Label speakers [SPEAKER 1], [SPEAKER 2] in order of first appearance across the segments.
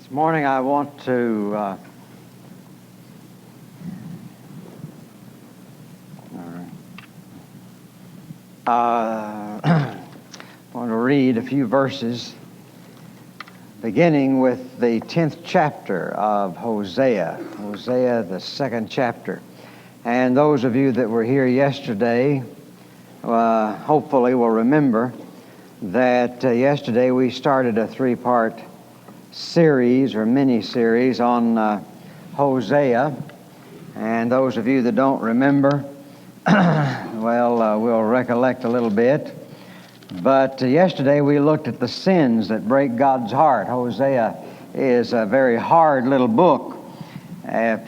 [SPEAKER 1] This morning I want to want to read a few verses, beginning with the 10th chapter of Hosea, the 2nd chapter. And those of you that were here yesterday hopefully will remember that yesterday we started a three-part series or mini-series on Hosea. And those of you that don't remember, we'll recollect a little bit. But yesterday we looked at the sins that break God's heart. Hosea is a very hard little book,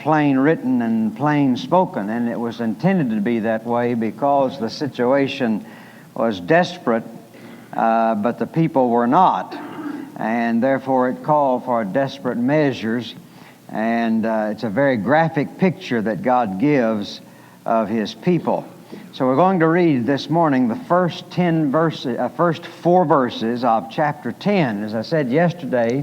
[SPEAKER 1] plain written and plain spoken, and it was intended to be that way because the situation was desperate, but the people were not, and therefore it called for desperate measures. And it's a very graphic picture that God gives of His people. So we're going to read this morning the first 4 verses of chapter 10. As I said yesterday,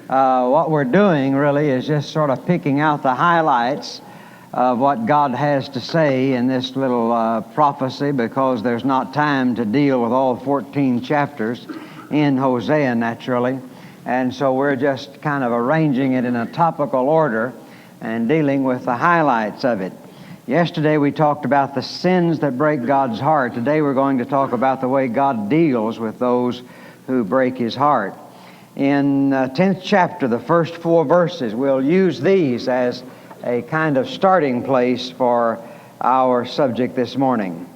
[SPEAKER 1] what we're doing really is just sort of picking out the highlights of what God has to say in this little prophecy, because there's not time to deal with all 14 chapters in Hosea naturally. And so we're just kind of arranging it in a topical order and dealing with the highlights of it. Yesterday we talked about the sins that break God's heart. Today we're going to talk about the way God deals with those who break His heart. In 10th chapter, the first 4 verses, we'll use these as a kind of starting place for our subject this morning.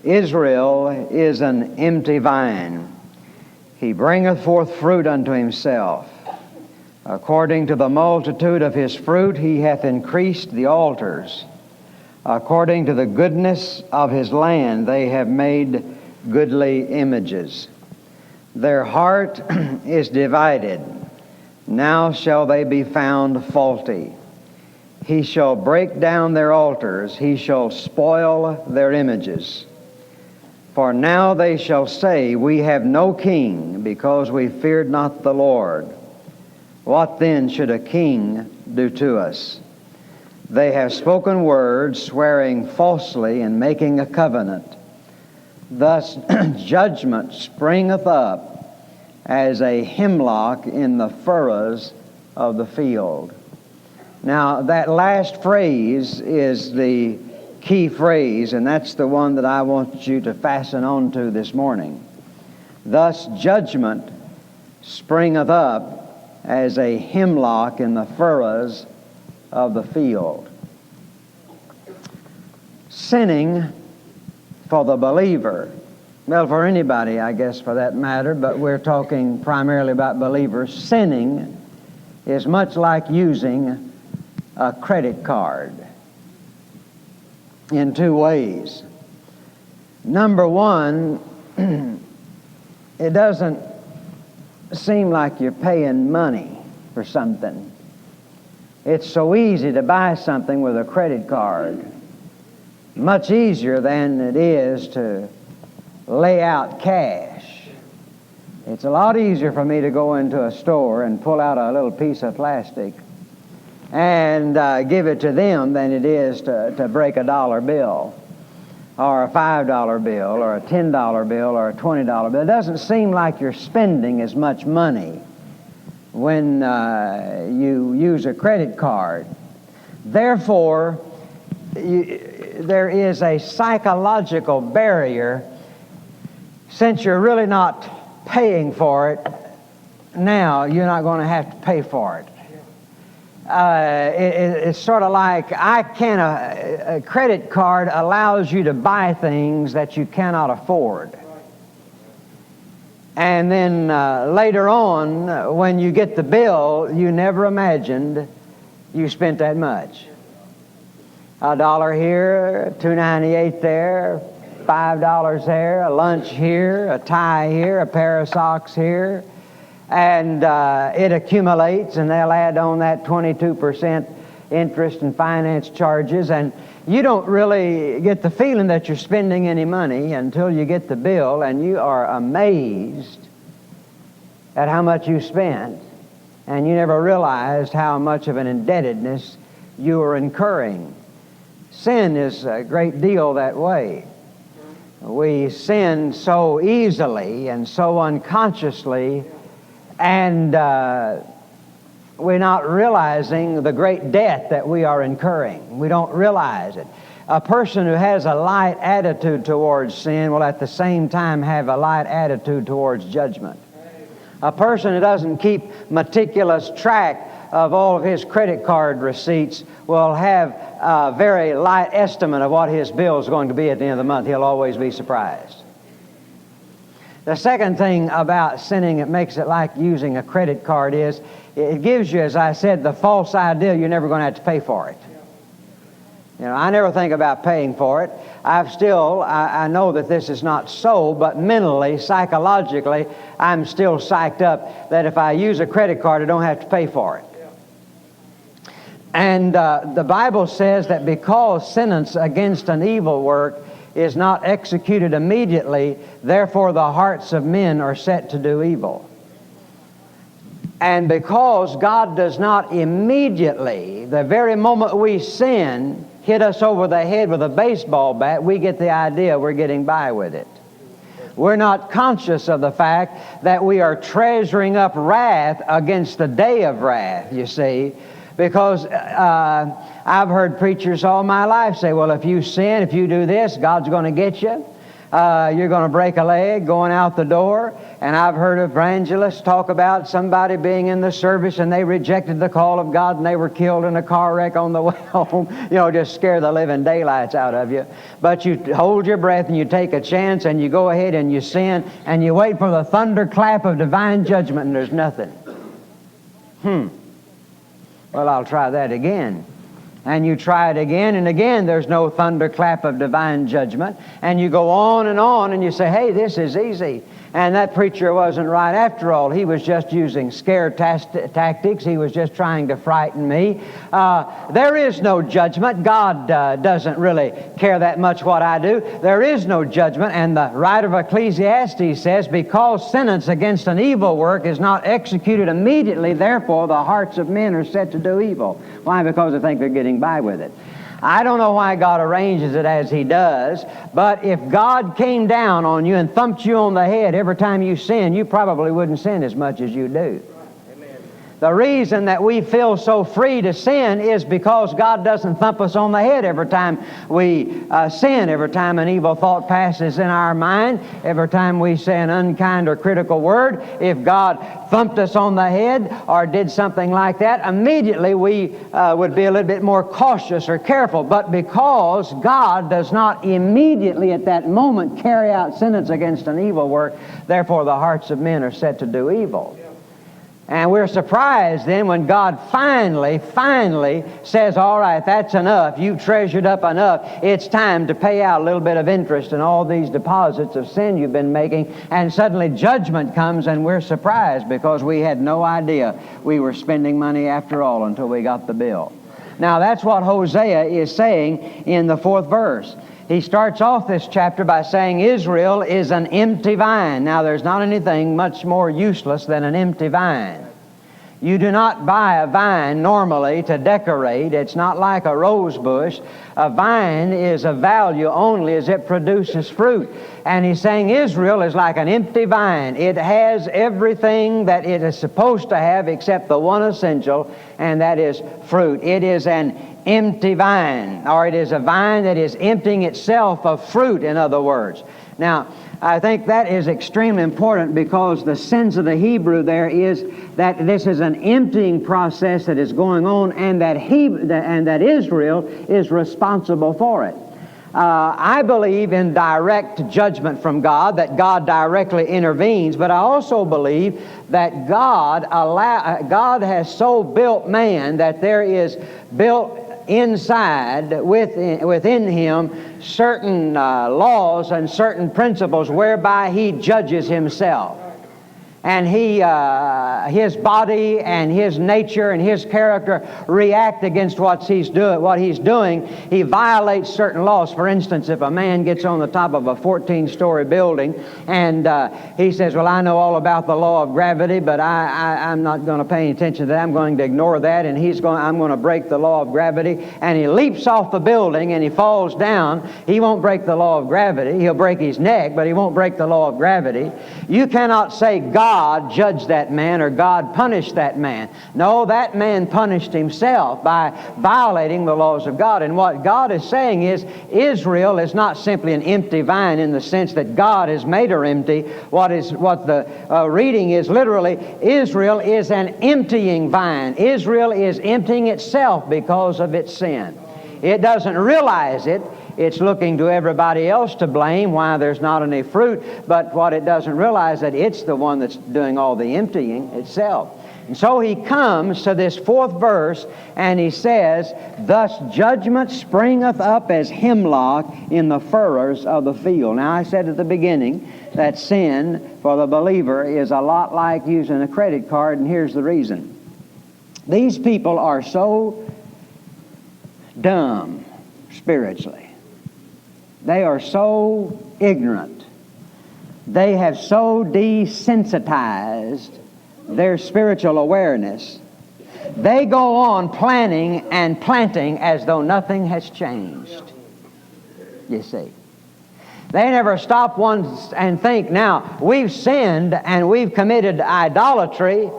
[SPEAKER 1] Israel is an empty vine. He bringeth forth fruit unto himself. According to the multitude of his fruit he hath increased the altars. According to the goodness of his land they have made goodly images. Their heart is divided. Now shall they be found faulty. He shall break down their altars. He shall spoil their images. For now they shall say, we have no king, because we feared not the Lord. What then should a king do to us? They have spoken words, swearing falsely and making a covenant. Thus judgment springeth up as a hemlock in the furrows of the field. Now that last phrase is the key phrase, and that's the one that I want you to fasten on to this morning. Thus judgment springeth up as a hemlock in the furrows of the field. Sinning for the believer, well, for anybody, I guess, for that matter, but we're talking primarily about believers. Sinning is much like using a credit card in 2 ways. Number one, it doesn't seem like you're paying money for something. It's so easy to buy something with a credit card. Much easier than it is to lay out cash. It's a lot easier for me to go into a store and pull out a little piece of plastic and give it to them than it is to break a $1 bill or a $5 bill or a $10 bill or a $20 bill. It doesn't seem like you're spending as much money when you use a credit card. Therefore, there is a psychological barrier. Since you're really not paying for it, now you're not going to have to pay for it. It's sort of like a credit card allows you to buy things that you cannot afford. And then later on, when you get the bill, you never imagined you spent that much. $1 here, $2.98 there, $5 there, a lunch here, a tie here, a pair of socks here. And it accumulates, and they'll add on that 22% interest and finance charges, and you don't really get the feeling that you're spending any money until you get the bill, and you are amazed at how much you spent. and you never realized how much of an indebtedness you were incurring. Sin is a great deal that way. We sin so easily and so unconsciously, and we're not realizing the great debt that we are incurring. We don't realize it. A person who has a light attitude towards sin will at the same time have a light attitude towards judgment. A person who doesn't keep meticulous track of all of his credit card receipts will have a very light estimate of what his bill is going to be at the end of the month. He'll always be surprised. The second thing about sinning that makes it like using a credit card is it gives you, as I said, the false idea you're never going to have to pay for it. You know, I never think about paying for it. I know that this is not so, but mentally, psychologically, I'm still psyched up that if I use a credit card, I don't have to pay for it. And the Bible says that because sentence against an evil work is not executed immediately, therefore the hearts of men are set to do evil. And because God does not immediately, the very moment we sin, hit us over the head with a baseball bat, we get the idea we're getting by with it. We're not conscious of the fact that we are treasuring up wrath against the day of wrath, you see. Because I've heard preachers all my life say, well, if you sin, if you do this, God's going to get you. You're going to break a leg going out the door. And I've heard evangelists talk about somebody being in the service and they rejected the call of God and they were killed in a car wreck on the way home. You know, just scare the living daylights out of you. But you hold your breath and you take a chance and you go ahead and you sin and you wait for the thunderclap of divine judgment and there's nothing. Well, I'll try that again. And you try it again and again, there's no thunderclap of divine judgment. And you go on and you say, hey, this is easy. And that preacher wasn't right after all. He was just using scare tactics. He was just trying to frighten me. There is no judgment. God doesn't really care that much what I do. There is no judgment. And the writer of Ecclesiastes says, because sentence against an evil work is not executed immediately, therefore the hearts of men are set to do evil. Why? Because they think they're getting by with it. I don't know why God arranges it as He does, but if God came down on you and thumped you on the head every time you sin, you probably wouldn't sin as much as you do. The reason that we feel so free to sin is because God doesn't thump us on the head every time we sin, every time an evil thought passes in our mind, every time we say an unkind or critical word. If God thumped us on the head or did something like that, immediately we would be a little bit more cautious or careful. But because God does not immediately at that moment carry out sentence against an evil work, therefore the hearts of men are set to do evil. And we're surprised then when God finally says, all right, that's enough. You've treasured up enough. It's time to pay out a little bit of interest in all these deposits of sin you've been making. And suddenly judgment comes and we're surprised because we had no idea we were spending money after all until we got the bill. Now that's what Hosea is saying in the 4th verse. He starts off this chapter by saying Israel is an empty vine. Now, there's not anything much more useless than an empty vine. You do not buy a vine normally to decorate. It's not like a rose bush. A vine is of value only as it produces fruit. And he's saying Israel is like an empty vine. It has everything that it is supposed to have except the one essential, and that is fruit. It is an empty vine, or it is a vine that is emptying itself of fruit, in other words. Now, I think that is extremely important because the sense of the Hebrew there is that this is an emptying process that is going on and that Israel is responsible for it. I believe in direct judgment from God, that God directly intervenes, but I also believe that God has so built man that there is built inside within him certain laws and certain principles whereby he judges himself. and his body and his nature and his character react against what he's doing, he violates certain laws. For instance, if a man gets on the top of a 14-story building and he says, well, I know all about the law of gravity, but I'm not going to pay any attention to that. I'm going to ignore that, and I'm going to break the law of gravity. And he leaps off the building and he falls down. He won't break the law of gravity. He'll break his neck, but he won't break the law of gravity. You cannot say God judged that man or God punished that man. No, that man punished himself by violating the laws of God. And what God is saying is, Israel is not simply an empty vine in the sense that God has made her empty. What the reading is literally, Israel is an emptying vine. Israel is emptying itself because of its sin. It doesn't realize it. It's looking to everybody else to blame why there's not any fruit, but what it doesn't realize that it's the one that's doing all the emptying itself. And so he comes to this 4th verse and he says, thus judgment springeth up as hemlock in the furrows of the field. Now I said at the beginning that sin for the believer is a lot like using a credit card, and here's the reason. These people are so dumb spiritually. They are so ignorant. They have so desensitized their spiritual awareness. They go on planning and planting as though nothing has changed. You see. They never stop once and think, now, we've sinned and we've committed idolatry,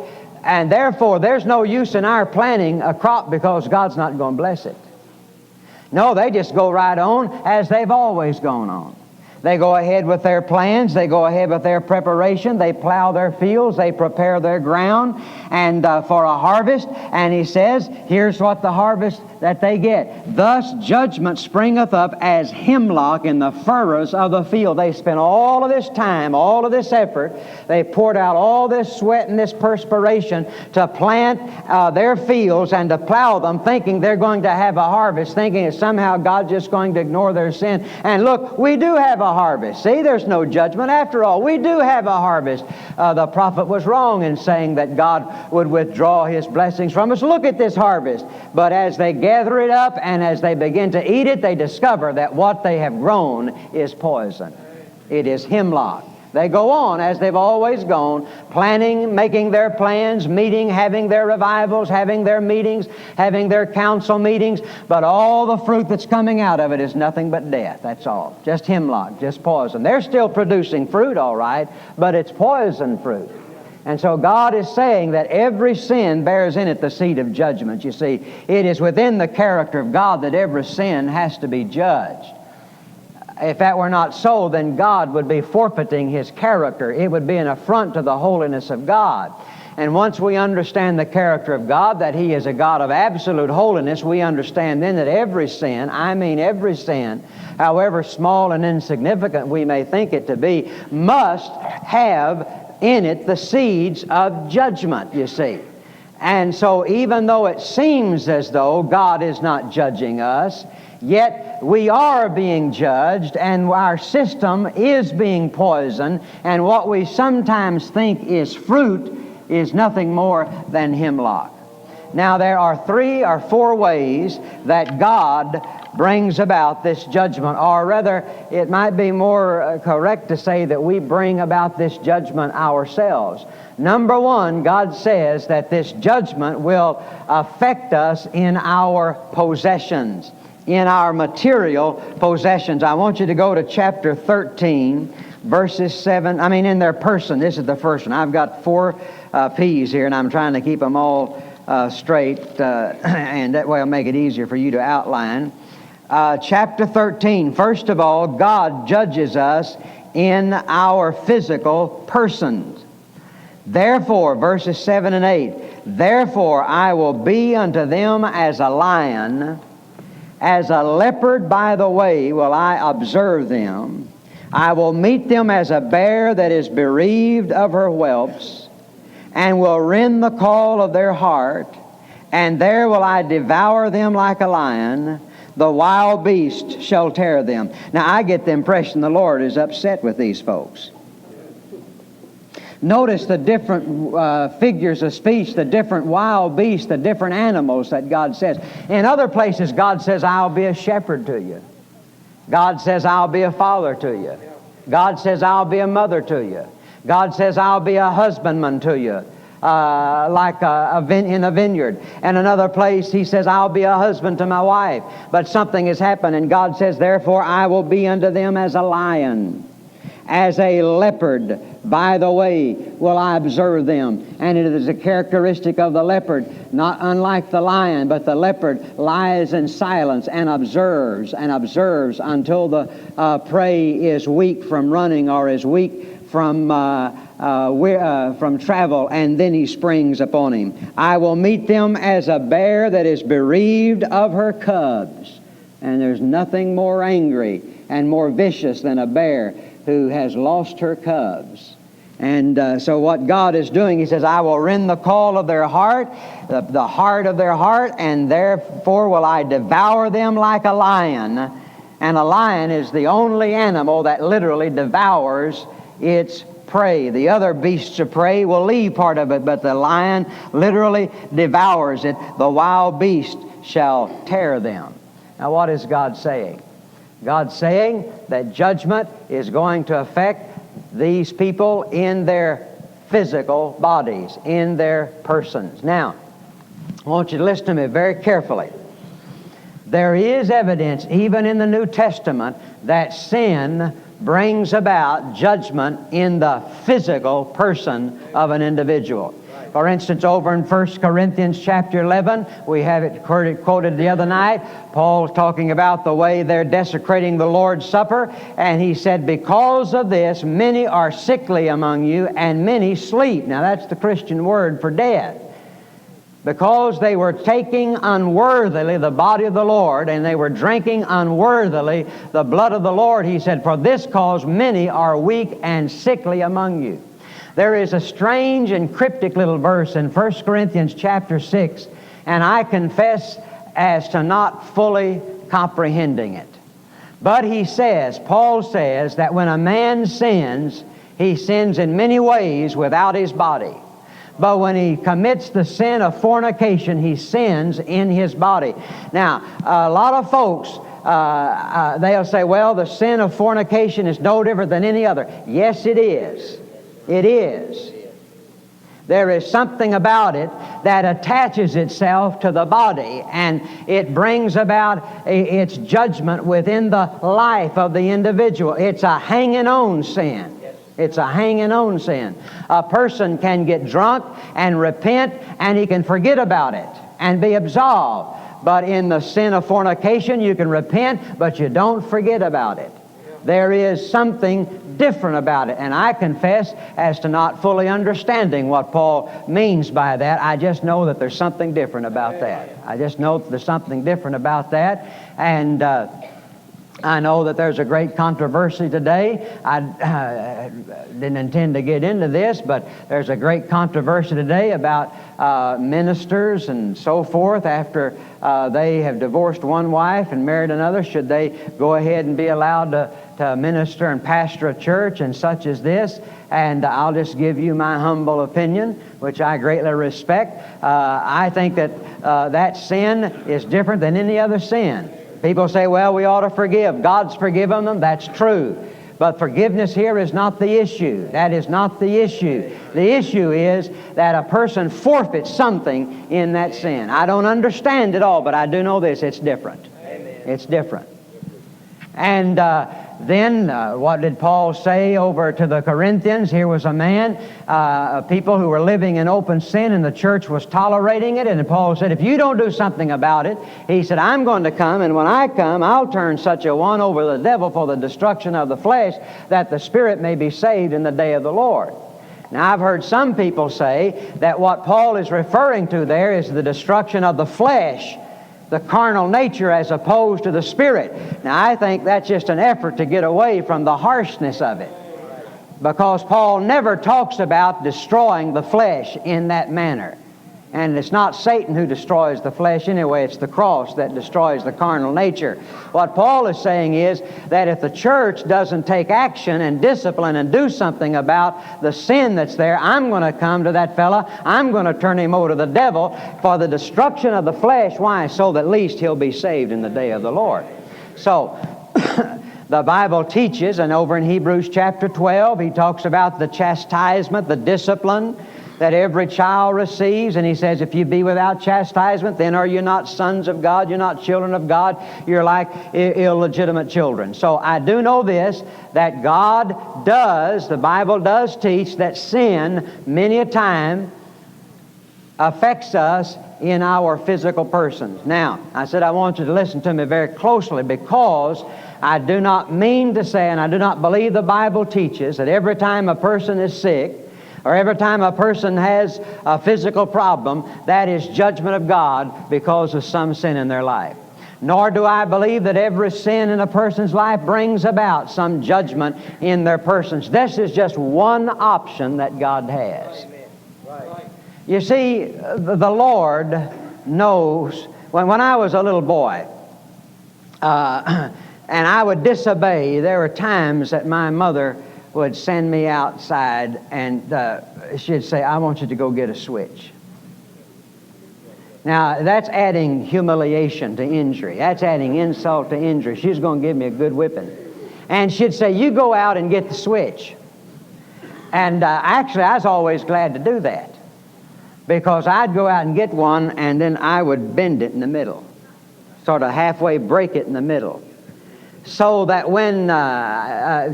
[SPEAKER 1] and therefore there's no use in our planting a crop because God's not going to bless it. No, they just go right on as they've always gone on. They go ahead with their plans. They go ahead with their preparation. They plow their fields. They prepare their ground and for a harvest. And he says, here's what the harvest that they get. Thus judgment springeth up as hemlock in the furrows of the field. They spent all of this time, all of this effort. They poured out all this sweat and this perspiration to plant their fields and to plow them, thinking they're going to have a harvest, thinking that somehow God's just going to ignore their sin. And look, we do have a harvest. See, there's no judgment. After all, we do have a harvest. The prophet was wrong in saying that God would withdraw His blessings from us. Look at this harvest. But as they gather it up and as they begin to eat it, they discover that what they have grown is poison. It is hemlock. They go on as they've always gone, planning, making their plans, meeting, having their revivals, having their meetings, having their council meetings, but all the fruit that's coming out of it is nothing but death. That's all. Just hemlock, just poison. They're still producing fruit, all right, but it's poison fruit. And so God is saying that every sin bears in it the seed of judgment. You see, it is within the character of God that every sin has to be judged. If that were not so, then God would be forfeiting His character. It would be an affront to the holiness of God. And once we understand the character of God, that He is a God of absolute holiness, we understand then that every sin, I mean every sin, however small and insignificant we may think it to be, must have in it the seeds of judgment, you see. And so even though it seems as though God is not judging us, yet we are being judged, and our system is being poisoned, and what we sometimes think is fruit is nothing more than hemlock. Now there are 3 or 4 ways that God brings about this judgment, or rather it might be more correct to say that we bring about this judgment ourselves. Number 1, God says that this judgment will affect us in our possessions, in our material possessions. I want you to go to chapter 13, verses 7. In their person. This is the first one. I've got 4 P's here, and I'm trying to keep them all straight, and that way I'll make it easier for you to outline. Chapter 13, first of all, God judges us in our physical persons. Therefore, verses 7 and 8, therefore I will be unto them as a lion, as a leopard by the way will I observe them. I will meet them as a bear that is bereaved of her whelps, and will rend the call of their heart, and there will I devour them like a lion. The wild beast shall tear them. Now I get the impression the Lord is upset with these folks. Notice the different figures of speech, the different wild beasts, the different animals that God says. In other places, God says, I'll be a shepherd to you. God says, I'll be a father to you. God says, I'll be a mother to you. God says, I'll be a husbandman to you, in a vineyard. And another place, He says, I'll be a husband to my wife. But something has happened, and God says, therefore, I will be unto them as a lion, as a leopard. By the way will I observe them. And it is a characteristic of the leopard, not unlike the lion, but the leopard lies in silence and observes until the prey is weak from running or is weak from travel, and then he springs upon him. I will meet them as a bear that is bereaved of her cubs. And there's nothing more angry and more vicious than a bear who has lost her cubs. And so what God is doing, He says, I will rend the call of their heart, the heart of their heart, and therefore will I devour them like a lion. And a lion is the only animal that literally devours its prey. The other beasts of prey will leave part of it, but the lion literally devours it. The wild beast shall tear them. Now what is God saying? God's saying that judgment is going to affect these people in their physical bodies, in their persons. Now, I want you to listen to me very carefully. There is evidence, even in the New Testament, that sin brings about judgment in the physical person of an individual. For instance, over in 1 Corinthians chapter 11, we have it quoted the other night. Paul's talking about the way they're desecrating the Lord's Supper, and he said, because of this, many are sickly among you, and many sleep. Now that's the Christian word for death. Because they were taking unworthily the body of the Lord, and they were drinking unworthily the blood of the Lord, he said, for this cause many are weak and sickly among you. There is a strange and cryptic little verse in 1 Corinthians chapter 6, and I confess as to not fully comprehending it. But he says, Paul says, that when a man sins, he sins in many ways without his body. But when he commits the sin of fornication, he sins in his body. Now, a lot of folks, they'll say, well, the sin of fornication is no different than any other. Yes, it is. It is. There is something about it that attaches itself to the body, and it brings about its judgment within the life of the individual. It's a hanging on sin. It's a hanging on sin. A person can get drunk and repent, and he can forget about it and be absolved. But in the sin of fornication, you can repent, but you don't forget about it. There is something different about it, and I confess as to not fully understanding what Paul means by that. I just know that there's something different about that. I just know that there's something different about that, and I know that there's a great controversy today. I didn't intend to get into this, but there's a great controversy today about ministers and so forth after they have divorced one wife and married another. Should they go ahead and be allowed to minister and pastor a church and such as this? And I'll just give you my humble opinion, which I greatly respect. I think that that sin is different than any other sin. People say, well, we ought to forgive. God's forgiven them. That's true. But forgiveness here is not the issue. That is not the issue. The issue is that a person forfeits something in that sin. I don't understand it all, but I do know this. It's different. Amen. It's different. And then what did Paul say over to the Corinthians? Here was a man, people who were living in open sin, and the church was tolerating it. And Paul said, if you don't do something about it, he said, I'm going to come, and when I come, I'll turn such a one over the devil for the destruction of the flesh, that the spirit may be saved in the day of the Lord. Now, I've heard some people say that what Paul is referring to there is the destruction of the flesh, the carnal nature, as opposed to the spirit. Now, I think that's just an effort to get away from the harshness of it, because Paul never talks about destroying the flesh in that manner. And it's not Satan who destroys the flesh anyway, it's the cross that destroys the carnal nature. What Paul is saying is that if the church doesn't take action and discipline and do something about the sin that's there, I'm going to come to that fella, I'm going to turn him over to the devil for the destruction of the flesh. Why? So that at least he'll be saved in the day of the Lord. So, the Bible teaches, and over in Hebrews chapter 12, he talks about the chastisement, the discipline that every child receives, and he says, if you be without chastisement, then are you not sons of God, you're not children of God, you're like illegitimate children. So I do know this, that God does, the Bible does teach that sin many a time affects us in our physical persons. Now, I said I want you to listen to me very closely, because I do not mean to say, and I do not believe the Bible teaches, that every time a person is sick, or every time a person has a physical problem, that is judgment of God because of some sin in their life. Nor do I believe that every sin in a person's life brings about some judgment in their persons. This is just one option that God has. You see, the Lord knows. When I was a little boy, and I would disobey, there were times that my mother would send me outside, and she'd say, I want you to go get a switch. Now, that's adding humiliation to injury. That's adding insult to injury. She's going to give me a good whipping. And she'd say, you go out and get the switch. And actually, I was always glad to do that, because I'd go out and get one, and then I would bend it in the middle, sort of halfway break it in the middle, so that when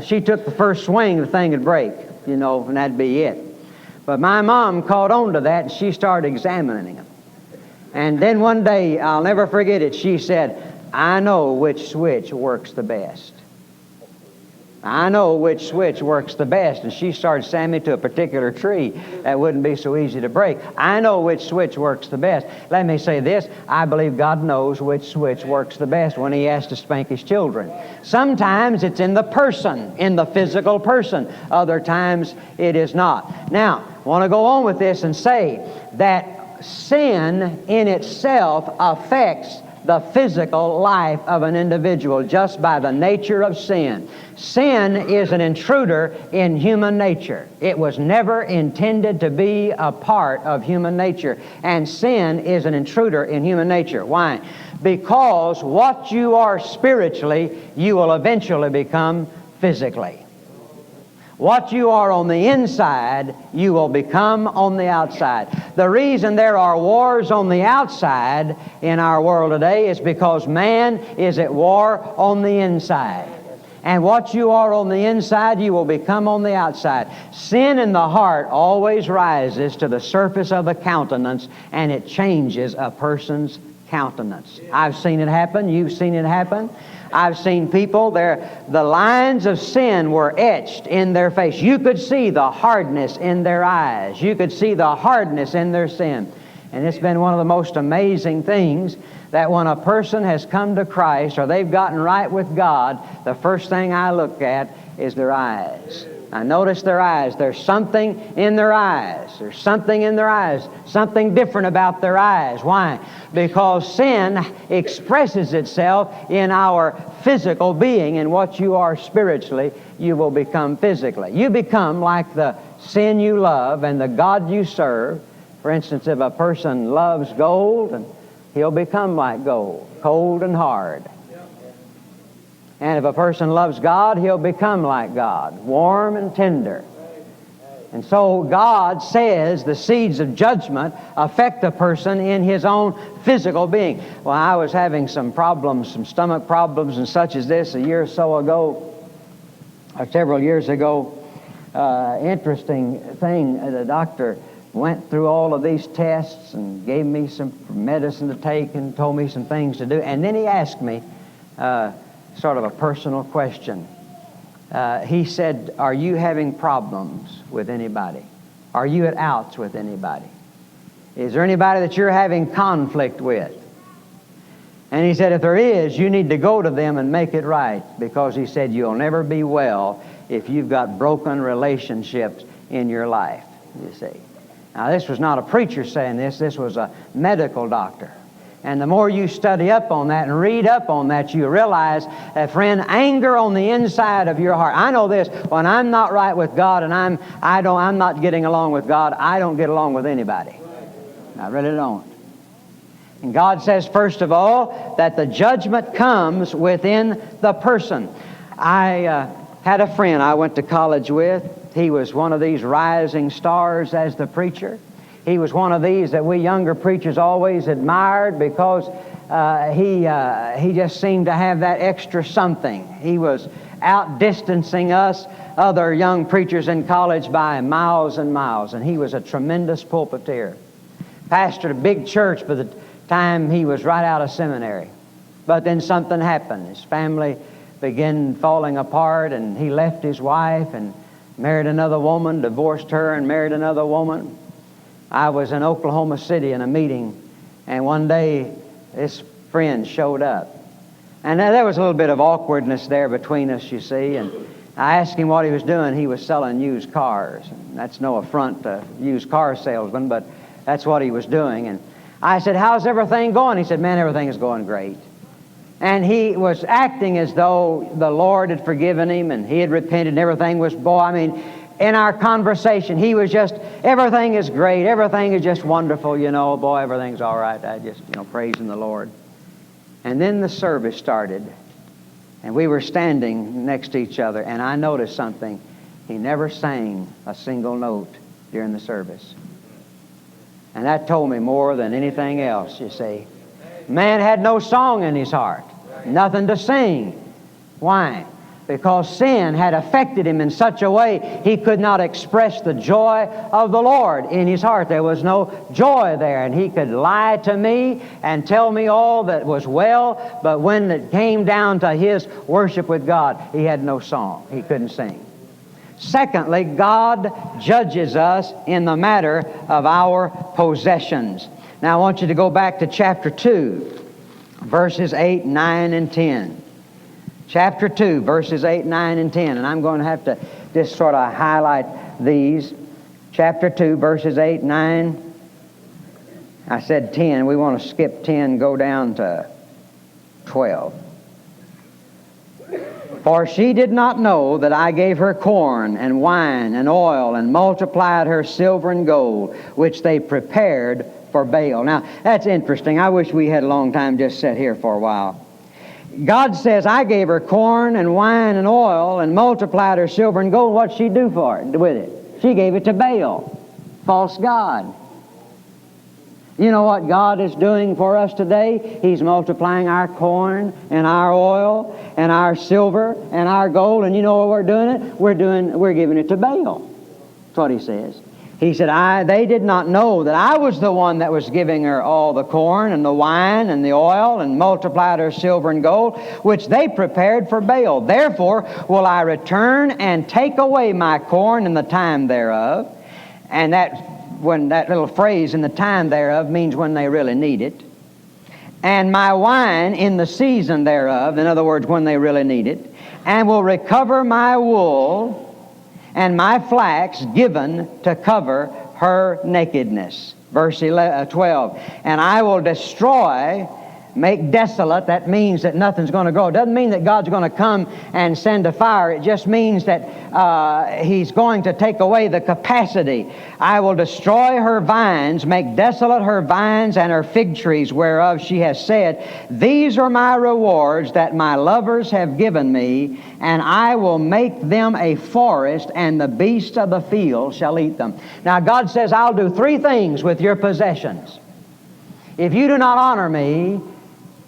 [SPEAKER 1] she took the first swing, the thing would break, and that'd be it. But my mom caught on to that, and she started examining them. And then one day, I'll never forget it, she said, I know which switch works the best. I know which switch works the best. And she started sending me to a particular tree that wouldn't be so easy to break. I know which switch works the best. Let me say this, I believe God knows which switch works the best when He has to spank His children. Sometimes it's in the person, in the physical person. Other times it is not. Now, I want to go on with this and say that sin in itself affects the physical life of an individual just by the nature of sin. Sin is an intruder in human nature. It was never intended to be a part of human nature. And sin is an intruder in human nature. Why? Because what you are spiritually, you will eventually become physically. What you are on the inside, you will become on the outside. The reason there are wars on the outside in our world today is because man is at war on the inside. And what you are on the inside, you will become on the outside. Sin in the heart always rises to the surface of the countenance, and it changes a person's countenance. I've seen it happen. You've seen it happen. I've seen people, the lines of sin were etched in their face. You could see the hardness in their eyes. You could see the hardness in their sin. And it's been one of the most amazing things that when a person has come to Christ or they've gotten right with God, the first thing I look at is their eyes. I notice their eyes. There's something in their eyes. There's something in their eyes. Something different about their eyes. Why? Because sin expresses itself in our physical being, and what you are spiritually, you will become physically. You become like the sin you love and the God you serve. For instance, if a person loves gold, and he'll become like gold, cold and hard. And if a person loves God, he'll become like God, warm and tender. And so God says the seeds of judgment affect a person in his own physical being. Well, I was having some problems, some stomach problems and such as this a year or so ago, or several years ago. Interesting thing, the doctor went through all of these tests and gave me some medicine to take and told me some things to do. And then he asked me sort of a personal question. He said, are you having problems with anybody? Are you at outs with anybody? Is there anybody that you're having conflict with? And he said, if there is, you need to go to them and make it right, because he said you'll never be well if you've got broken relationships in your life, you see. Now, this was not a preacher saying this. This was a medical doctor. And the more you study up on that and read up on that, you realize that, friend, anger on the inside of your heart. I know this, when I'm not right with God and I'm not getting along with God, I don't get along with anybody. I really don't. And God says, first of all, that the judgment comes within the person. I had a friend I went to college with. He was one of these rising stars as the preacher. He was one of these that we younger preachers always admired because he just seemed to have that extra something. He was outdistancing us other young preachers in college by miles and miles, and he was a tremendous pulpiteer. Pastored a big church by the time he was right out of seminary. But then something happened. His family began falling apart, and he left his wife and married another woman, divorced her and married another woman. I was in Oklahoma City in a meeting, and one day this friend showed up. And there was a little bit of awkwardness there between us, you see, and I asked him what he was doing. He was selling used cars. And that's no affront to used car salesmen, but that's what he was doing. And I said, how's everything going? He said, man, everything is going great. And he was acting as though the Lord had forgiven him and he had repented and everything was, in our conversation, he was just, everything is great, everything is just wonderful, everything's all right. I just, praising the Lord. And then the service started, and we were standing next to each other, and I noticed something. He never sang a single note during the service. And that told me more than anything else, you see. Man had no song in his heart, nothing to sing. Why? Because sin had affected him in such a way he could not express the joy of the Lord in his heart. There was no joy there, and he could lie to me and tell me all that was well, but when it came down to his worship with God, he had no song. He couldn't sing. Secondly, God judges us in the matter of our possessions. Now I want you to go back to chapter 2, verses 8, 9, and 10. Chapter 2, verses 8, 9, and 10. And I'm going to have to just sort of highlight these. Chapter 2, verses 8, 9. I said 10. We want to skip 10, go down to 12. For she did not know that I gave her corn and wine and oil and multiplied her silver and gold, which they prepared for Baal. Now, that's interesting. I wish we had a long time just sit here for a while. God says, I gave her corn and wine and oil and multiplied her silver and gold. What'd she do with it? She gave it to Baal, false god. You know what God is doing for us today? He's multiplying our corn and our oil and our silver and our gold. And you know what we're doing it? We're giving it to Baal. That's what he says. He said, they did not know that I was the one that was giving her all the corn and the wine and the oil and multiplied her silver and gold, which they prepared for Baal. Therefore will I return and take away my corn in the time thereof. And that little phrase, in the time thereof, means when they really need it. And my wine in the season thereof, in other words, when they really need it. And will recover my wool and my flax given to cover her nakedness. Verse 12. And I will destroy, make desolate. That means that nothing's going to grow. It doesn't mean that God's going to come and send a fire. It just means that He's going to take away the capacity. I will destroy her vines, make desolate her vines and her fig trees, whereof she has said, these are my rewards that my lovers have given me, and I will make them a forest, and the beasts of the field shall eat them. Now God says, I'll do three things with your possessions. If you do not honor me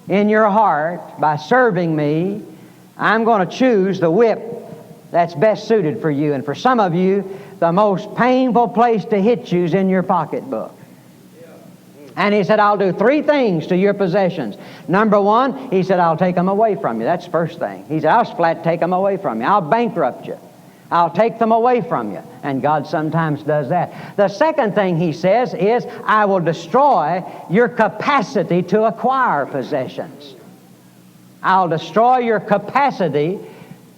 [SPEAKER 1] in your heart by serving me, I'm going to choose the whip that's best suited for you. And for some of you, the most painful place to hit you is in your pocketbook. And he said, I'll do three things to your possessions. Number one, he said, I'll take them away from you. That's the first thing. He said, I'll flat take them away from you. I'll bankrupt you. I'll take them away from you. And God sometimes does that. The second thing he says is, I will destroy your capacity to acquire possessions. I'll destroy your capacity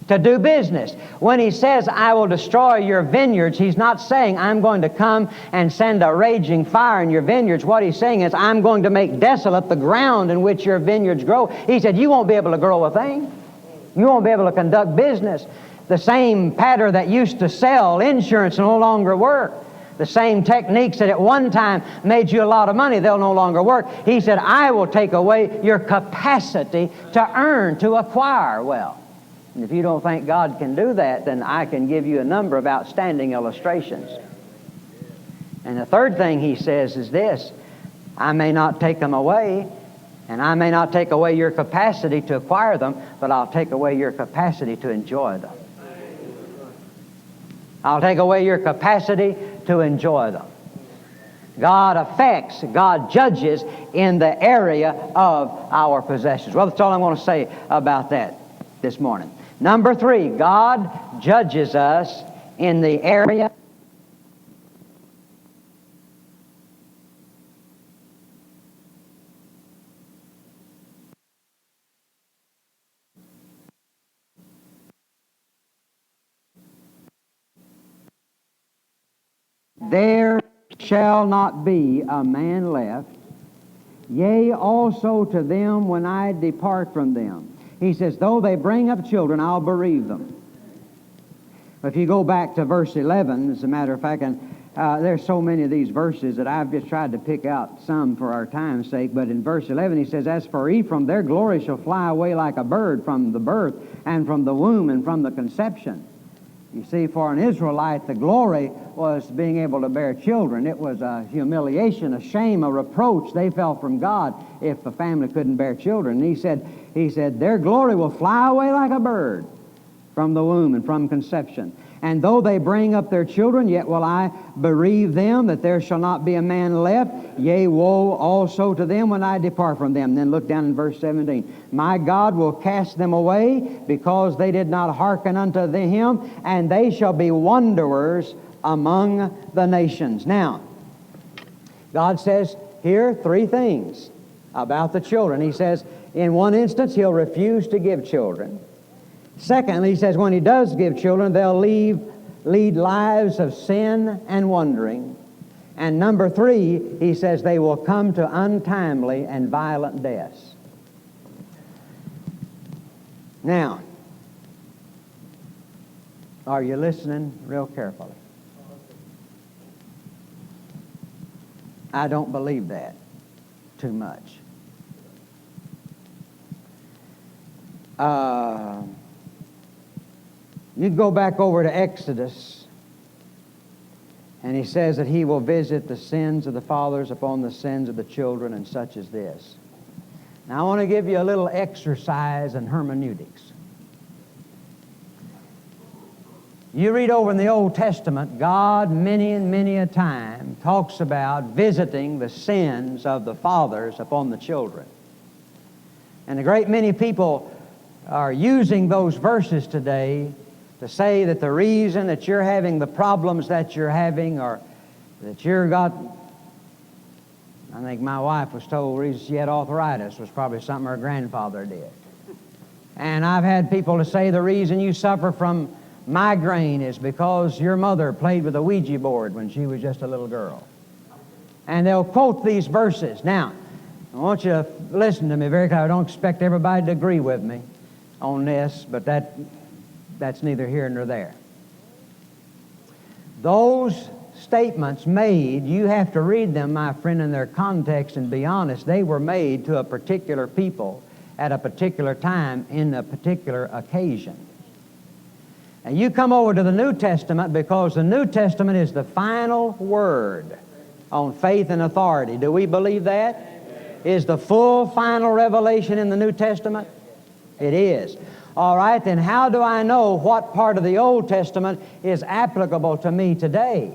[SPEAKER 1] to do business. When he says, I will destroy your vineyards, he's not saying, I'm going to come and send a raging fire in your vineyards. What he's saying is, I'm going to make desolate the ground in which your vineyards grow. He said, you won't be able to grow a thing. You won't be able to conduct business. The same pattern that used to sell insurance no longer work. The same techniques that at one time made you a lot of money, they'll no longer work. He said, I will take away your capacity to earn, to acquire wealth. And if you don't think God can do that, then I can give you a number of outstanding illustrations. And the third thing he says is this: I may not take them away, and I may not take away your capacity to acquire them, but I'll take away your capacity to enjoy them. I'll take away your capacity to enjoy them. God affects, God judges in the area of our possessions. Well, that's all I'm going to say about that this morning. Number 3, God judges us in the area there shall not be a man left, yea, also to them when I depart from them. He says, though they bring up children, I'll bereave them. If you go back to verse 11, as a matter of fact, and there's so many of these verses that I've just tried to pick out some for our time's sake, but in verse 11 he says, as for Ephraim, their glory shall fly away like a bird from the birth, and from the womb, and from the conception. You see, for an Israelite, the glory was being able to bear children. It was a humiliation, a shame, a reproach they felt from God if a family couldn't bear children. And he said, their glory will fly away like a bird from the womb and from conception. And though they bring up their children, yet will I bereave them, that there shall not be a man left. Yea, woe also to them when I depart from them. Then look down in verse 17. My God will cast them away, because they did not hearken unto him, and they shall be wanderers among the nations. Now, God says here 3 things about the children. He says, in one instance, he'll refuse to give children. Secondly, he says when he does give children, they'll lead lives of sin and wandering. And number 3, he says they will come to untimely and violent deaths. Now, are you listening real carefully? I don't believe that too much. You go back over to Exodus, and he says that he will visit the sins of the fathers upon the sins of the children, and such as this. Now I want to give you a little exercise in hermeneutics. You read over in the Old Testament, God many and many a time talks about visiting the sins of the fathers upon the children. And a great many people are using those verses today to say that the reason that you're having the problems that you're having, or that you're got, I think my wife was told the reason she had arthritis was probably something her grandfather did. And I've had people to say the reason you suffer from migraine is because your mother played with a Ouija board when she was just a little girl. And they'll quote these verses. Now, I want you to listen to me very clearly. I don't expect everybody to agree with me on this, but that's neither here nor there. Those statements made, you have to read them, my friend, in their context and be honest. They were made to a particular people at a particular time in a particular occasion. And you come over to the New Testament, because the New Testament is the final word on faith and authority. Do we believe that? Is the full final revelation in the New Testament? It is. All right, then how do I know what part of the Old Testament is applicable to me today?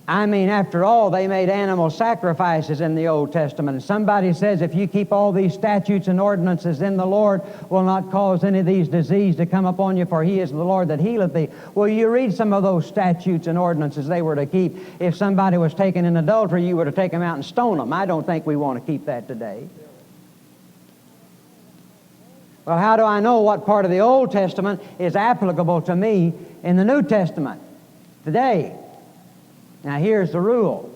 [SPEAKER 1] I mean, after all, they made animal sacrifices in the Old Testament. And somebody says if you keep all these statutes and ordinances, then the Lord will not cause any of these diseases to come upon you, for He is the Lord that healeth thee. Well, you read some of those statutes and ordinances they were to keep. If somebody was taken in adultery, you were to take them out and stone them. I don't think we want to keep that today. Well, how do I know what part of the Old Testament is applicable to me in the New Testament today? Now, here's the rule.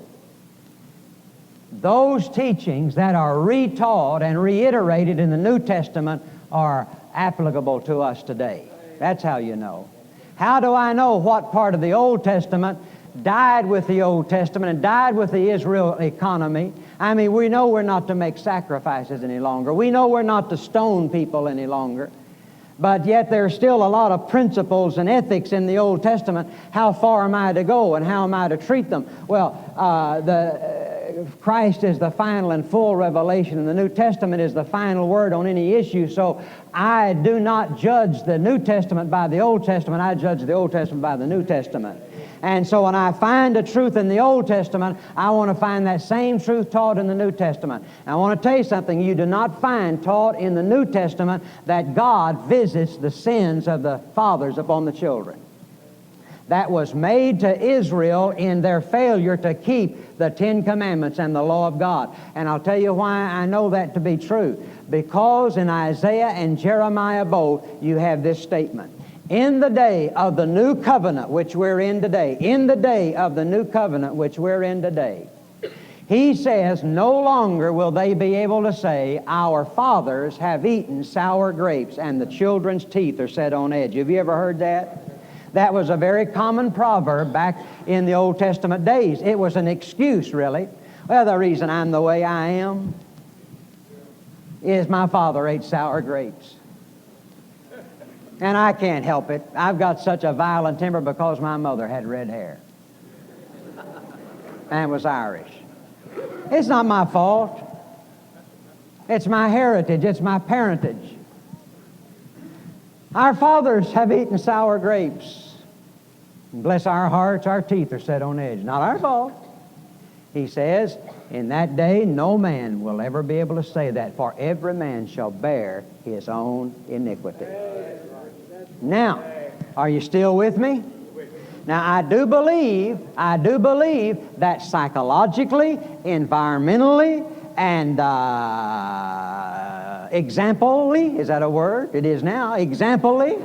[SPEAKER 1] Those teachings that are retaught and reiterated in the New Testament are applicable to us today. That's how you know. How do I know what part of the Old Testament died with the Old Testament and died with the Israel economy? I mean, we know we're not to make sacrifices any longer. We know we're not to stone people any longer. But yet there's still a lot of principles and ethics in the Old Testament. How far am I to go and how am I to treat them? Well, Christ is the final and full revelation, and the New Testament is the final word on any issue. So I do not judge the New Testament by the Old Testament. I judge the Old Testament by the New Testament. And so when I find a truth in the Old Testament, I want to find that same truth taught in the New Testament. And I want to tell you something. You do not find taught in the New Testament that God visits the sins of the fathers upon the children. That was made to Israel in their failure to keep the Ten Commandments and the law of God. And I'll tell you why I know that to be true. Because in Isaiah and Jeremiah both, you have this statement. In the day of the new covenant which we're in today, in the day of the new covenant which we're in today, he says, no longer will they be able to say, our fathers have eaten sour grapes and the children's teeth are set on edge. Have you ever heard that? That was a very common proverb back in the Old Testament days. It was an excuse, really. Well, the reason I'm the way I am is my father ate sour grapes. And I can't help it. I've got such a violent temper because my mother had red hair and was Irish. It's not my fault. It's my heritage. It's my parentage. Our fathers have eaten sour grapes. Bless our hearts, our teeth are set on edge. Not our fault. He says, in that day no man will ever be able to say that, for every man shall bear his own iniquity. Now, are you still with me? Now, I do believe that psychologically, environmentally, and examply, is that a word? It is now, examply,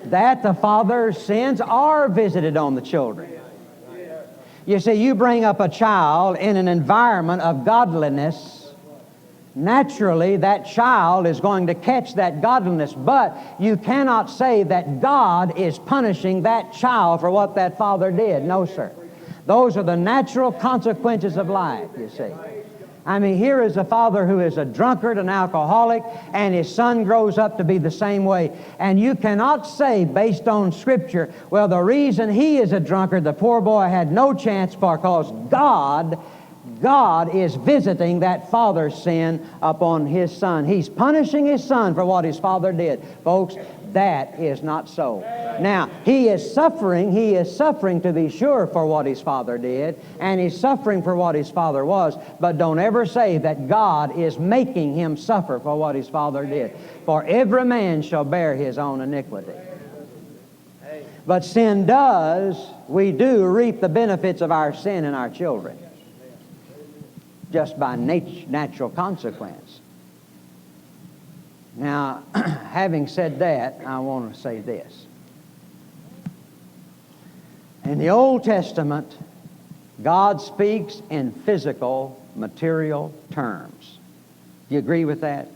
[SPEAKER 1] that the father's sins are visited on the children. You see, you bring up a child in an environment of godliness, naturally, that child is going to catch that godliness, but you cannot say that God is punishing that child for what that father did. No, sir. Those are the natural consequences of life, you see. I mean, here is a father who is a drunkard, an alcoholic, and his son grows up to be the same way. And you cannot say, based on Scripture, well, the reason he is a drunkard, the poor boy had no chance because God is visiting that father's sin upon his son. He's punishing his son for what his father did. Folks, that is not so. Now, he is suffering to be sure for what his father did, and he's suffering for what his father was, but don't ever say that God is making him suffer for what his father did. For every man shall bear his own iniquity. But we do reap the benefits of our sin in our children, just by natural consequence. Now, having said that, I want to say this. In the Old Testament, God speaks in physical, material terms. Do you agree with that?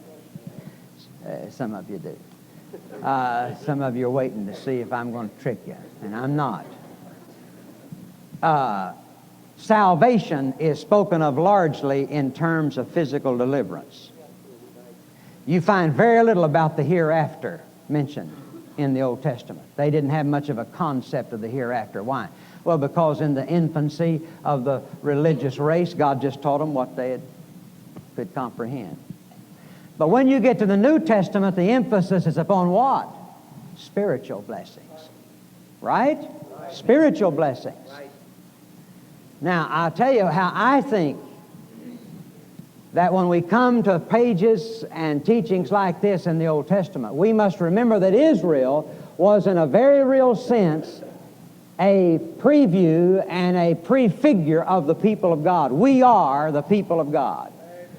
[SPEAKER 1] Some of you do. Some of you are waiting to see if I'm going to trick you, and I'm not. Salvation is spoken of largely in terms of physical deliverance. You find very little about the hereafter mentioned in the Old Testament. They didn't have much of a concept of the hereafter. Why? Well, because in the infancy of the religious race, God just taught them what they could comprehend. But when you get to the New Testament, the emphasis is upon what? Spiritual blessings. Right? Spiritual blessings. Now, I'll tell you how I think that when we come to pages and teachings like this in the Old Testament, we must remember that Israel was in a very real sense a preview and a prefigure of the people of God. We are the people of God.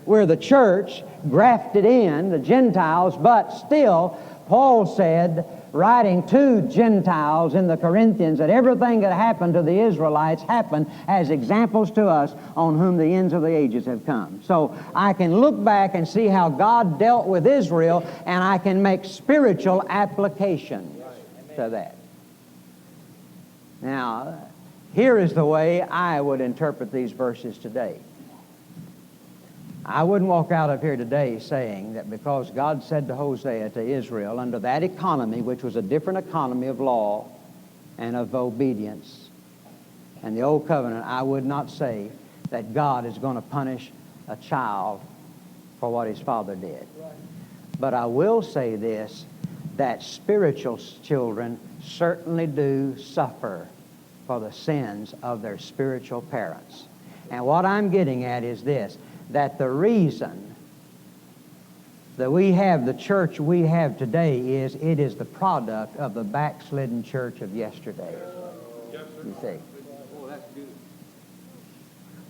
[SPEAKER 1] We're the church, grafted in, the Gentiles, but still, Paul said, writing to Gentiles in the Corinthians, that everything that happened to the Israelites happened as examples to us on whom the ends of the ages have come. So I can look back and see how God dealt with Israel, and I can make spiritual applications to that. Now, here is the way I would interpret these verses today. I wouldn't walk out of here today saying that because God said to Hosea, to Israel, under that economy, which was a different economy of law and of obedience and the old covenant, I would not say that God is going to punish a child for what his father did. But I will say this, that spiritual children certainly do suffer for the sins of their spiritual parents. And what I'm getting at is this, that the reason that we have the church we have today is it is the product of the backslidden church of yesterday. You see.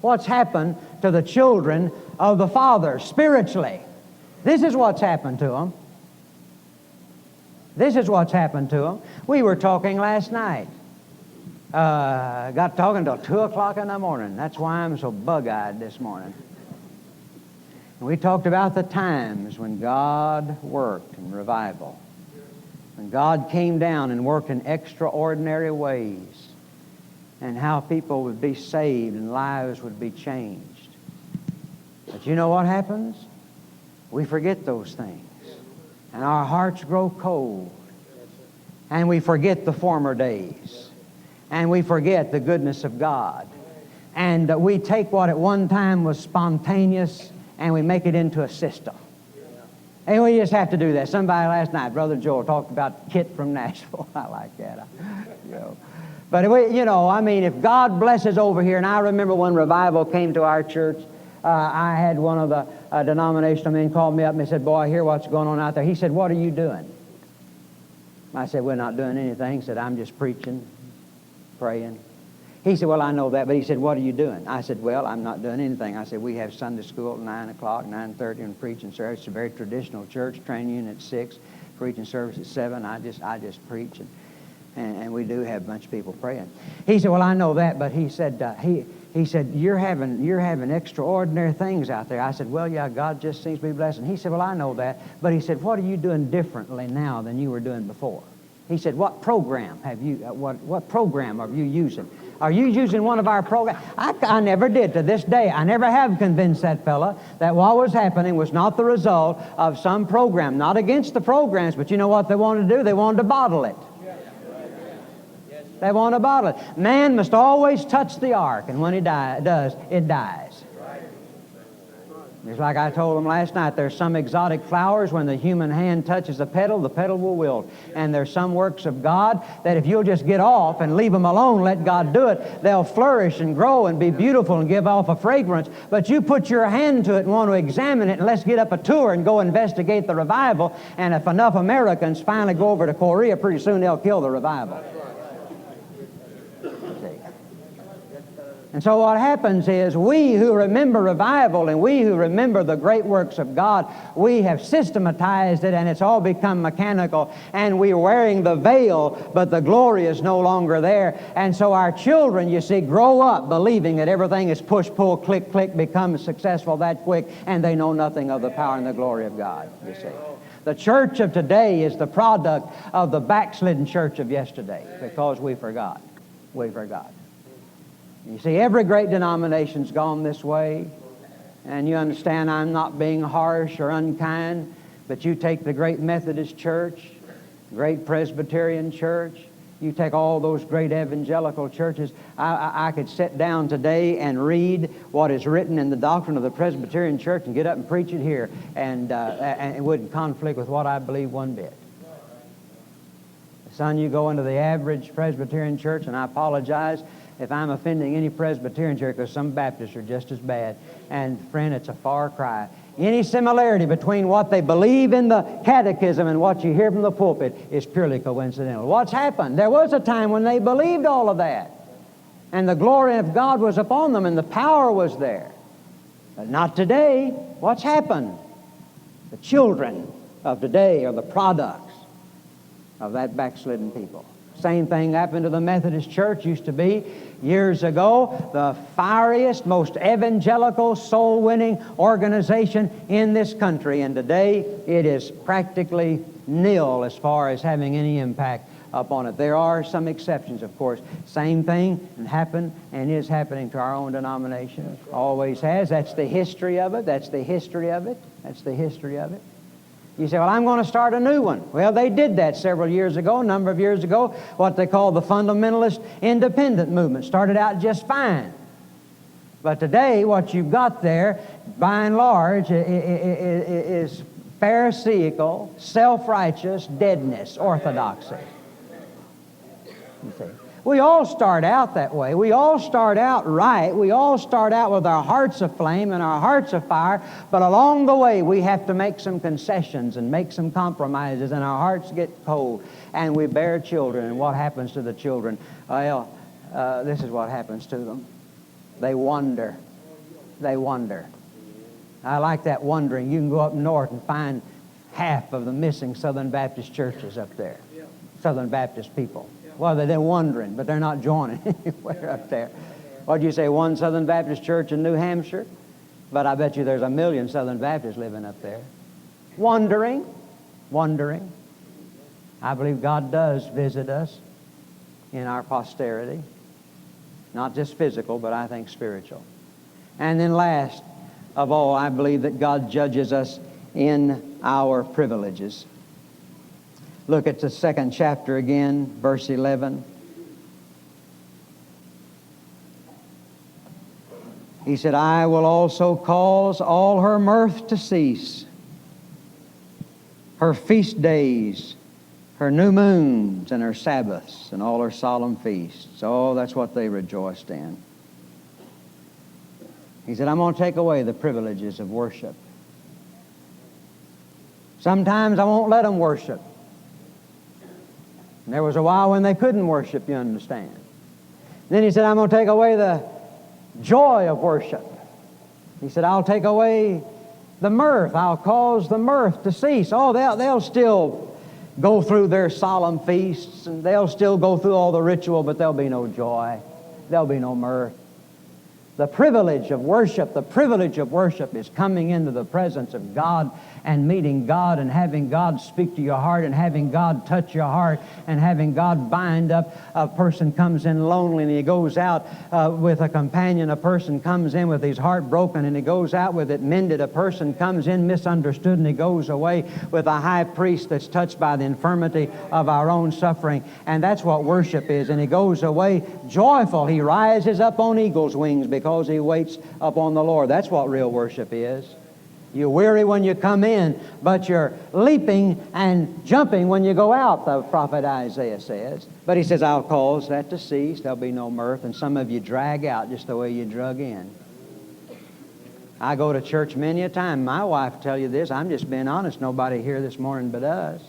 [SPEAKER 1] What's happened to the children of the fathers spiritually? This is what's happened to them. This is what's happened to them. We were talking last night. Got talking till 2 o'clock in the morning. That's why I'm so bug-eyed this morning. And we talked about the times when God worked in revival. When God came down and worked in extraordinary ways. And how people would be saved and lives would be changed. But you know what happens? We forget those things. And our hearts grow cold. And we forget the former days. And we forget the goodness of God. And we take what at one time was spontaneous and we make it into a system. And we just have to do that. Somebody last night, Brother Joel, talked about Kit from Nashville. I like that. But if God blesses over here, and I remember when revival came to our church, I had one of the denominational men called me up and he said, "Boy, I hear what's going on out there." He said, "What are you doing?" I said, "We're not doing anything." He said, "I'm just preaching, praying." He said, "Well, I know that." But he said, "What are you doing?" I said, "Well, I'm not doing anything." I said, "We have Sunday school at 9 o'clock, 9:30, and preaching service. It's a very traditional church. Training unit at 6, preaching service at 7. I just preach, and we do have a bunch of people praying." He said, "Well, I know that," but he said, he said, you're having extraordinary things out there." I said, "Well, yeah, God just seems to be blessing." He said, "Well, I know that," but he said, "What are you doing differently now than you were doing before?" He said, "What program have you? What program are you using? Are you using one of our programs?" I never did to this day. I never have convinced that fella that what was happening was not the result of some program. Not against the programs, but you know what they wanted to do? They wanted to bottle it. They want to bottle it. Man must always touch the ark, and when he does, it dies. Just like I told them last night, there's some exotic flowers, when the human hand touches the petal will wilt. And there's some works of God that if you'll just get off and leave them alone, let God do it, they'll flourish and grow and be beautiful and give off a fragrance. But you put your hand to it and want to examine it, and let's get up a tour and go investigate the revival. And if enough Americans finally go over to Korea, pretty soon they'll kill the revival. And so what happens is, we who remember revival and we who remember the great works of God, we have systematized it, and it's all become mechanical, and we're wearing the veil, but the glory is no longer there. And so our children, you see, grow up believing that everything is push, pull, click, click, becomes successful that quick, and they know nothing of the power and the glory of God, you see. The church of today is the product of the backslidden church of yesterday, because we forgot. We forgot. You see, every great denomination's gone this way. And you understand, I'm not being harsh or unkind, but you take the great Methodist church, great Presbyterian church, you take all those great evangelical churches. I could sit down today and read what is written in the doctrine of the Presbyterian church and get up and preach it here, and it wouldn't conflict with what I believe one bit. Son, you go into the average Presbyterian church, and I apologize if I'm offending any Presbyterian church, because some Baptists are just as bad. And friend, it's a far cry. Any similarity between what they believe in the catechism and what you hear from the pulpit is purely coincidental. What's happened? There was a time when they believed all of that. And the glory of God was upon them, and the power was there. But not today. What's happened? The children of today are the products of that backslidden people. Same thing happened to the Methodist Church. Used to be, years ago, the fieriest, most evangelical, soul-winning organization in this country. And today, it is practically nil as far as having any impact upon it. There are some exceptions, of course. Same thing happened and is happening to our own denomination. Always has. That's the history of it. That's the history of it. That's the history of it. You say, well, I'm going to start a new one. Well, they did that several years ago, a number of years ago, what they call the fundamentalist independent movement. Started out just fine. But today, what you've got there, by and large, is Pharisaical, self-righteous deadness, orthodoxy. You see. We all start out that way. We all start out right. We all start out with our hearts aflame and our hearts afire. But along the way, we have to make some concessions and make some compromises, and our hearts get cold. And we bear children. And what happens to the children? Well, this is what happens to them. They wander. They wander. I like that wandering. You can go up north and find half of the missing Southern Baptist churches up there. Southern Baptist people. Well, they're wandering, but they're not joining anywhere up there. What'd you say, one Southern Baptist church in New Hampshire? But I bet you there's 1 million Southern Baptists living up there. Wandering, wandering. I believe God does visit us in our posterity. Not just physical, but I think spiritual. And then last of all, I believe that God judges us in our privileges. Look at the 2nd chapter again, verse 11. He said, I will also cause all her mirth to cease, her feast days, her new moons, and her Sabbaths, and all her solemn feasts. Oh, that's what they rejoiced in. He said, I'm going to take away the privileges of worship. Sometimes I won't let them worship. And there was a while when they couldn't worship, you understand. Then he said, I'm going to take away the joy of worship. He said, I'll take away the mirth. I'll cause the mirth to cease. Oh, they'll still go through their solemn feasts, and they'll still go through all the ritual, but there'll be no joy. There'll be no mirth. The privilege of worship is coming into the presence of God and meeting God and having God speak to your heart and having God touch your heart and having God bind up. A person comes in lonely and he goes out with a companion. A person comes in with his heart broken and he goes out with it mended. A person comes in misunderstood and he goes away with a high priest that's touched by the infirmity of our own suffering. And that's what worship is. And he goes away joyful. He rises up on eagle's wings because he waits upon the Lord. That's what real worship is. You're weary when you come in, but you're leaping and jumping when you go out, the prophet Isaiah says. But he says, I'll cause that to cease. There'll be no mirth. And some of you drag out just the way you drug in. I go to church many a time. My wife will tell you this. I'm just being honest. Nobody here this morning but us.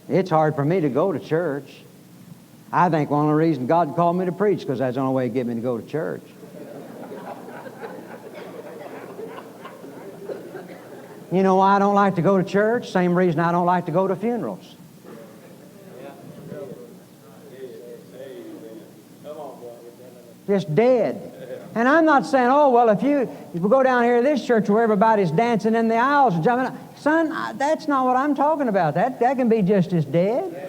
[SPEAKER 1] It's hard for me to go to church. I think one of the reasons God called me to preach because that's the only way He gave me to go to church. You know why I don't like to go to church? Same reason I don't like to go to funerals. Just dead. And I'm not saying, oh, well, if you go down here to this church where everybody's dancing in the aisles and jumping, son, that's not what I'm talking about. That can be just as dead.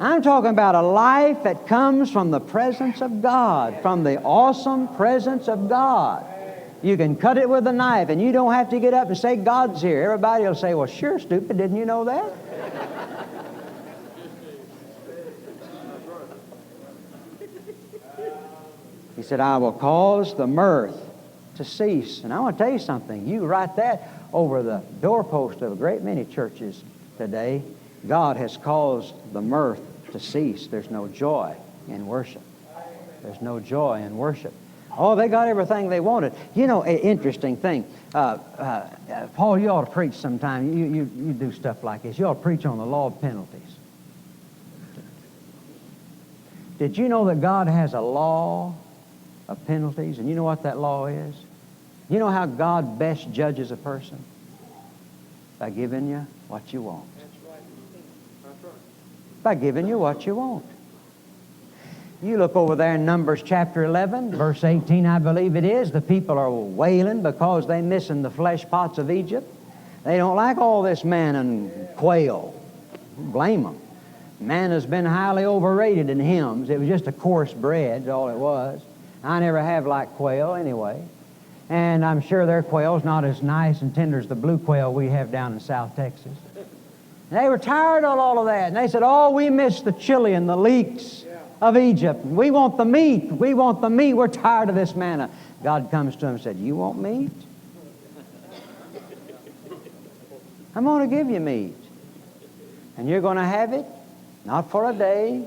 [SPEAKER 1] I'm talking about a life that comes from the presence of God, from the awesome presence of God. You can cut it with a knife, and you don't have to get up and say, God's here. Everybody will say, well, sure, stupid, didn't you know that? He said, I will cause the mirth to cease. And I want to tell you something. You write that over the doorpost of a great many churches today. God has caused the mirth to cease. There's no joy in worship. There's no joy in worship. Oh, they got everything they wanted. You know, an interesting thing. Paul, you ought to preach sometime. You do stuff like this. You ought to preach on the law of penalties. Did you know that God has a law of penalties. And you know what that law is? You know how God best judges a person? By giving you what you want. By giving you what you want. You look over there in Numbers chapter 11, verse 18, I believe it is. The people are wailing because they're missing the flesh pots of Egypt. They don't like all this manna and quail. Blame them. Manna's been highly overrated in hymns. It was just a coarse bread, is all it was. I never have liked quail anyway. And I'm sure their quail's not as nice and tender as the blue quail we have down in South Texas. They were tired of all of that. And they said, oh, we miss the chili and the leeks of Egypt. We want the meat. We want the meat. We're tired of this manna. God comes to them and said, you want meat? I'm going to give you meat. And you're going to have it, not for a day,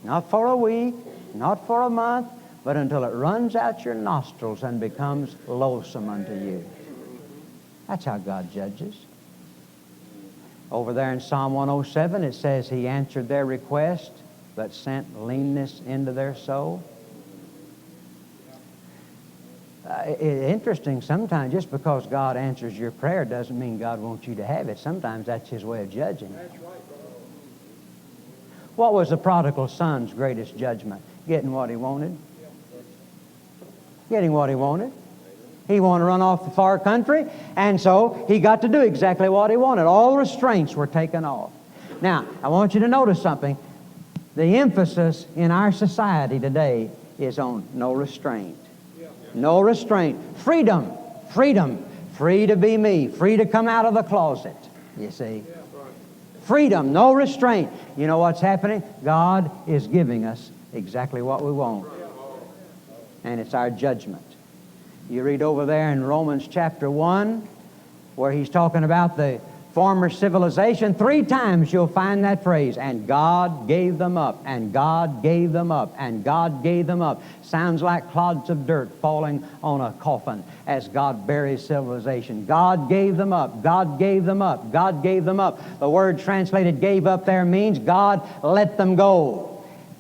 [SPEAKER 1] not for a week, not for a month, but until it runs out your nostrils and becomes loathsome unto you. That's how God judges. Over there in Psalm 107, it says He answered their request, but sent leanness into their soul. Interesting, sometimes just because God answers your prayer doesn't mean God wants you to have it. Sometimes that's His way of judging. What was the prodigal son's greatest judgment? Getting what he wanted. Getting what he wanted. He wanted to run off the far country, and so he got to do exactly what he wanted. All restraints were taken off. Now, I want you to notice something. The emphasis in our society today is on no restraint. No restraint. Freedom. Freedom. Free to be me. Free to come out of the closet. You see. Freedom. No restraint. You know what's happening? God is giving us exactly what we want. And it's our judgment. You read over there in Romans chapter 1, where he's talking about the former civilization. 3 times you'll find that phrase, and God gave them up, and God gave them up, and God gave them up. Sounds like clods of dirt falling on a coffin as God buries civilization. God gave them up, God gave them up, God gave them up. The word translated gave up there means God let them go.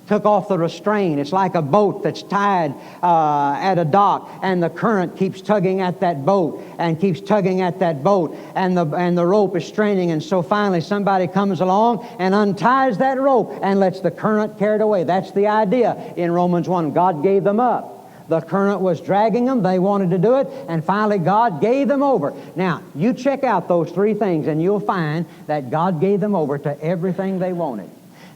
[SPEAKER 1] Took off the restraint. It's like a boat that's tied at a dock, and the current keeps tugging at that boat and keeps tugging at that boat, and the rope is straining, and so finally somebody comes along and unties that rope and lets the current carry it away. That's the idea in Romans 1. God gave them up. The current was dragging them. They wanted to do it, and finally God gave them over. Now, you check out those 3 things, and you'll find that God gave them over to everything they wanted.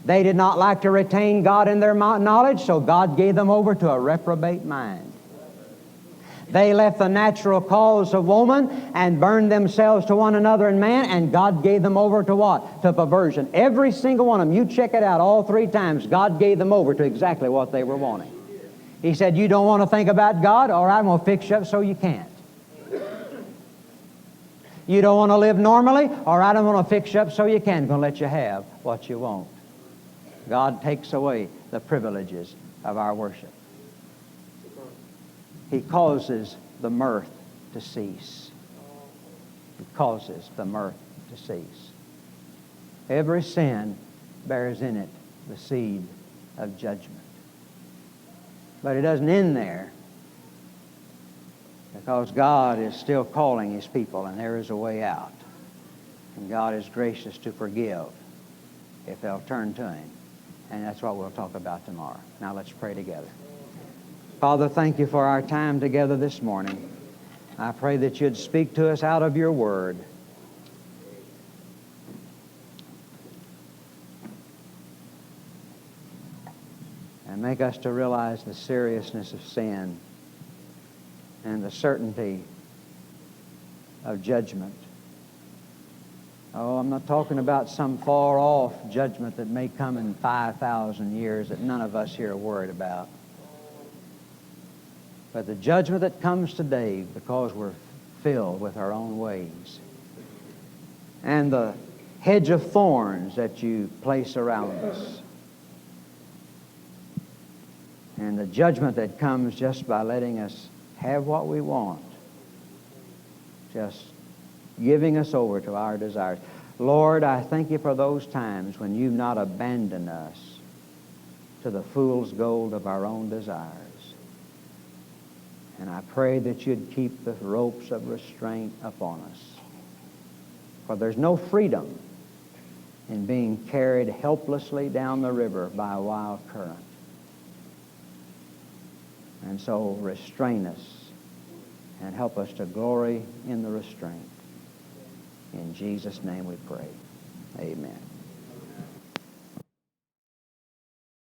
[SPEAKER 1] They did not like to retain God in their knowledge, so God gave them over to a reprobate mind. They left the natural cause of woman and burned themselves to one another in man, and God gave them over to what? To perversion. Every single one of them, you check it out all 3 times, God gave them over to exactly what they were wanting. He said, you don't want to think about God? All right, I'm going to fix you up so you can't. You don't want to live normally? All right, I'm going to fix you up so you can. I'm going to let you have what you want. God takes away the privileges of our worship. He causes the mirth to cease. He causes the mirth to cease. Every sin bears in it the seed of judgment. But it doesn't end there, because God is still calling His people, and there is a way out. And God is gracious to forgive if they'll turn to Him. And that's what we'll talk about tomorrow. Now let's pray together. Father, thank you for our time together this morning. I pray that you'd speak to us out of your word. And make us to realize the seriousness of sin and the certainty of judgment. Oh, I'm not talking about some far-off judgment that may come in 5,000 years that none of us here are worried about. But the judgment that comes today because we're filled with our own ways. And the hedge of thorns that you place around us. And the judgment that comes just by letting us have what we want. Just giving us over to our desires. Lord, I thank you for those times when you've not abandoned us to the fool's gold of our own desires. And I pray that you'd keep the ropes of restraint upon us. For there's no freedom in being carried helplessly down the river by a wild current. And so restrain us and help us to glory in the restraint. In Jesus' name we pray. Amen.